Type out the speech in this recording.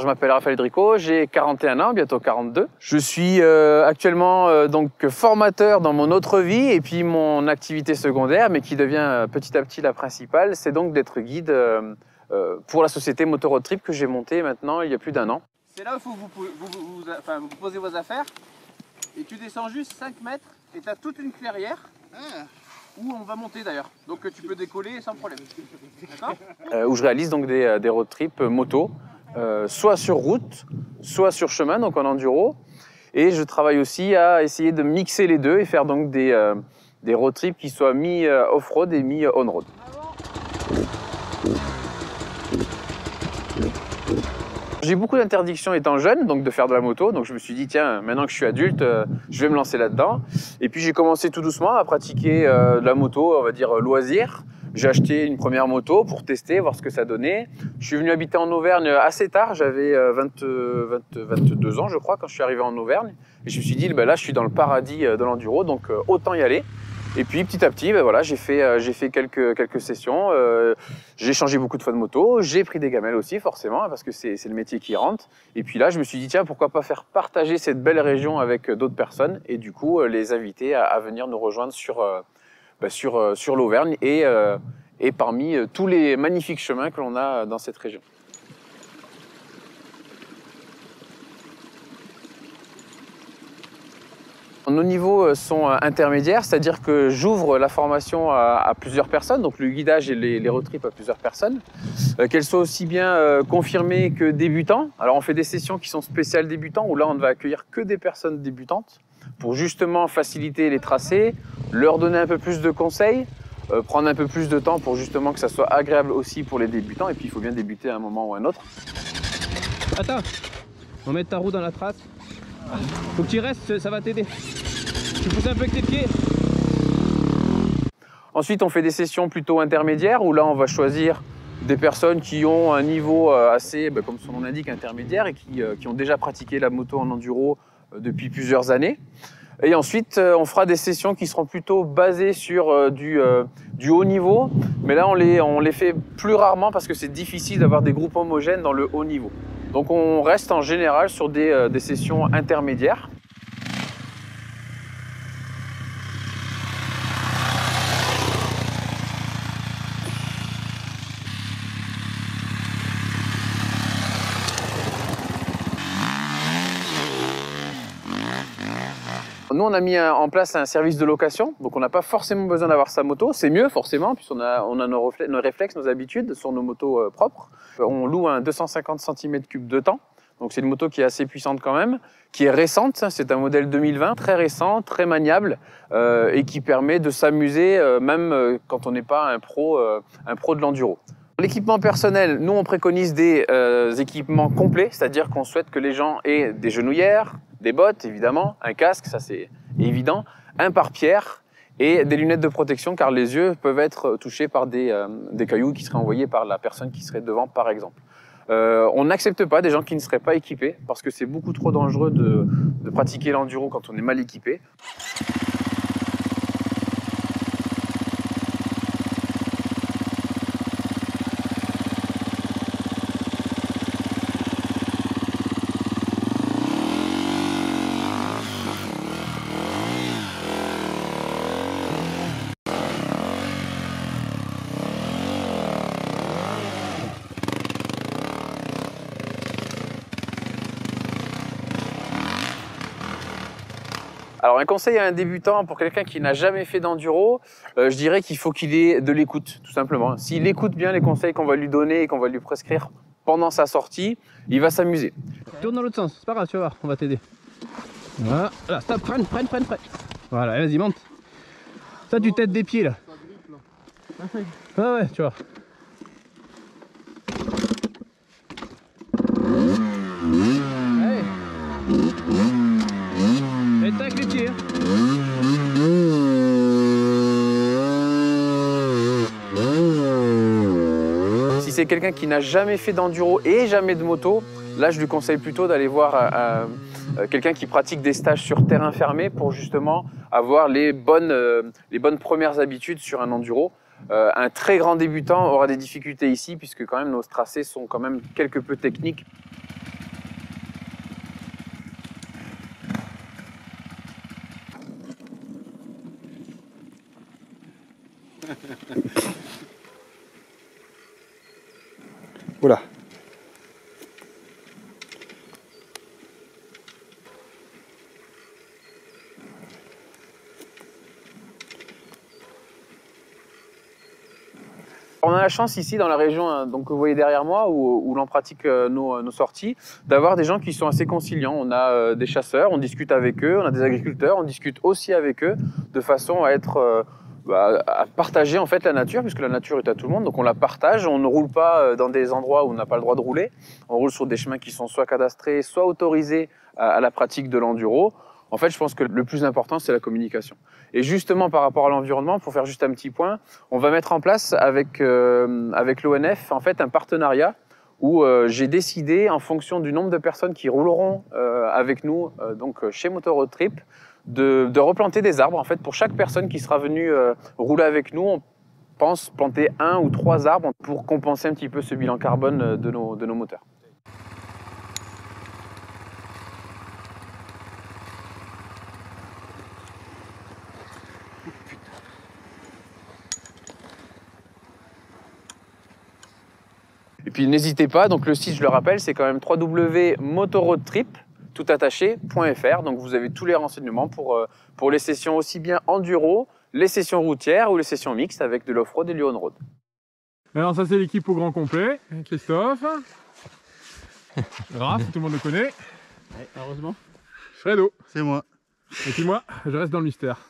Je m'appelle Raphaël Dricot, j'ai 41 ans, bientôt 42. Je suis actuellement donc formateur dans mon autre vie et puis mon activité secondaire, mais qui devient petit à petit la principale, c'est donc d'être guide pour la société Moto Road Trip que j'ai montée maintenant il y a plus d'1 an. C'est là où vous posez vos affaires et tu descends juste 5 mètres et tu as toute une clairière où on va monter d'ailleurs. Donc tu peux décoller sans problème. D'accord ? Où je réalise donc des road trips moto. Soit sur route, soit sur chemin, donc en enduro. Et je travaille aussi à essayer de mixer les deux et faire donc des road trips qui soient mi-off-road et mi-on-road. J'ai eu beaucoup d'interdictions étant jeune, donc de faire de la moto. Donc je me suis dit, tiens, maintenant que je suis adulte, je vais me lancer là-dedans. Et puis j'ai commencé tout doucement à pratiquer de la moto, on va dire loisir. J'ai acheté une première moto pour tester, voir ce que ça donnait. Je suis venu habiter en Auvergne assez tard, j'avais 22 ans je crois quand je suis arrivé en Auvergne. Et je me suis dit, ben là je suis dans le paradis de l'enduro, donc autant y aller. Et puis petit à petit, ben voilà, j'ai fait quelques sessions, j'ai changé beaucoup de fois de moto, j'ai pris des gamelles aussi forcément, parce que c'est le métier qui rentre. Et puis là je me suis dit, tiens, pourquoi pas faire partager cette belle région avec d'autres personnes et du coup les inviter à venir nous rejoindre sur l'Auvergne et parmi tous les magnifiques chemins que l'on a dans cette région. Nos niveaux sont intermédiaires, c'est-à-dire que j'ouvre la formation à plusieurs personnes, donc le guidage et les road trips à plusieurs personnes, qu'elles soient aussi bien confirmées que débutants. Alors on fait des sessions qui sont spéciales débutants, où là on ne va accueillir que des personnes débutantes, pour justement faciliter les tracés, leur donner un peu plus de conseils, prendre un peu plus de temps pour justement que ça soit agréable aussi pour les débutants, et puis il faut bien débuter à un moment ou à un autre. Attends, on va mettre ta roue dans la trace. Faut que tu restes, ça va t'aider. Tu pousses un peu avec tes pieds. Ensuite, on fait des sessions plutôt intermédiaires où là, on va choisir des personnes qui ont un niveau assez, comme son nom l'indique, intermédiaire et qui ont déjà pratiqué la moto en enduro depuis plusieurs années. Et ensuite, on fera des sessions qui seront plutôt basées sur du haut niveau. Mais là, on les fait plus rarement parce que c'est difficile d'avoir des groupes homogènes dans le haut niveau. Donc on reste en général sur des sessions intermédiaires. Nous, on a mis en place un service de location, donc on n'a pas forcément besoin d'avoir sa moto. C'est mieux forcément, puisqu'on a nos réflexes, nos habitudes sur nos motos propres. On loue un 250 cm3 de temps, donc c'est une moto qui est assez puissante quand même, qui est récente, c'est un modèle 2020, très récent, très maniable, et qui permet de s'amuser même quand on n'est pas un pro de l'enduro. L'équipement personnel, nous on préconise des équipements complets, c'est-à-dire qu'on souhaite que les gens aient des genouillères, des bottes évidemment, un casque, ça c'est évident, un pare-pierre et des lunettes de protection car les yeux peuvent être touchés par des cailloux qui seraient envoyés par la personne qui serait devant par exemple. On n'accepte pas des gens qui ne seraient pas équipés parce que c'est beaucoup trop dangereux de pratiquer l'enduro quand on est mal équipé. Alors un conseil à un débutant pour quelqu'un qui n'a jamais fait d'enduro, je dirais qu'il faut qu'il ait de l'écoute, tout simplement. S'il écoute bien les conseils qu'on va lui donner et qu'on va lui prescrire pendant sa sortie, il va s'amuser. Tourne dans l'autre sens, c'est pas grave, tu vas voir, on va t'aider. Voilà, là, stop, freine. Voilà, vas-y, monte. Ça, tu t'aides des pieds là. Ah ouais, tu vois. Allez. Et tac les pieds. Si c'est quelqu'un qui n'a jamais fait d'enduro et jamais de moto, là je lui conseille plutôt d'aller voir quelqu'un qui pratique des stages sur terrain fermé pour justement avoir les bonnes premières habitudes sur un enduro. Un très grand débutant aura des difficultés ici puisque quand même nos tracés sont quand même quelque peu techniques. on a la chance ici dans la région hein, donc, que vous voyez derrière moi, où l'on pratique nos sorties, d'avoir des gens qui sont assez conciliants. On a des chasseurs, on discute avec eux, on a des agriculteurs, on discute aussi avec eux, de façon à être... à partager en fait la nature, puisque la nature est à tout le monde, donc on la partage, on ne roule pas dans des endroits où on n'a pas le droit de rouler, on roule sur des chemins qui sont soit cadastrés, soit autorisés à la pratique de l'enduro. En fait, je pense que le plus important, c'est la communication. Et justement, par rapport à l'environnement, pour faire juste un petit point, on va mettre en place avec l'ONF en fait un partenariat où j'ai décidé, en fonction du nombre de personnes qui rouleront avec nous donc chez Moto Road Trip, de replanter des arbres. En fait, pour chaque personne qui sera venue rouler avec nous, on pense planter 1 ou 3 arbres pour compenser un petit peu ce bilan carbone de nos moteurs. Et puis n'hésitez pas, donc le site, je le rappelle, c'est quand même www.motoroadtrip.fr. Donc vous avez tous les renseignements pour les sessions aussi bien enduro, les sessions routières ou les sessions mixtes avec de l'off-road et du on-road. Alors ça c'est l'équipe au grand complet. Christophe, Raph, tout le monde le connaît. Ouais, heureusement. Fredo. C'est moi. Et puis moi, je reste dans le mystère.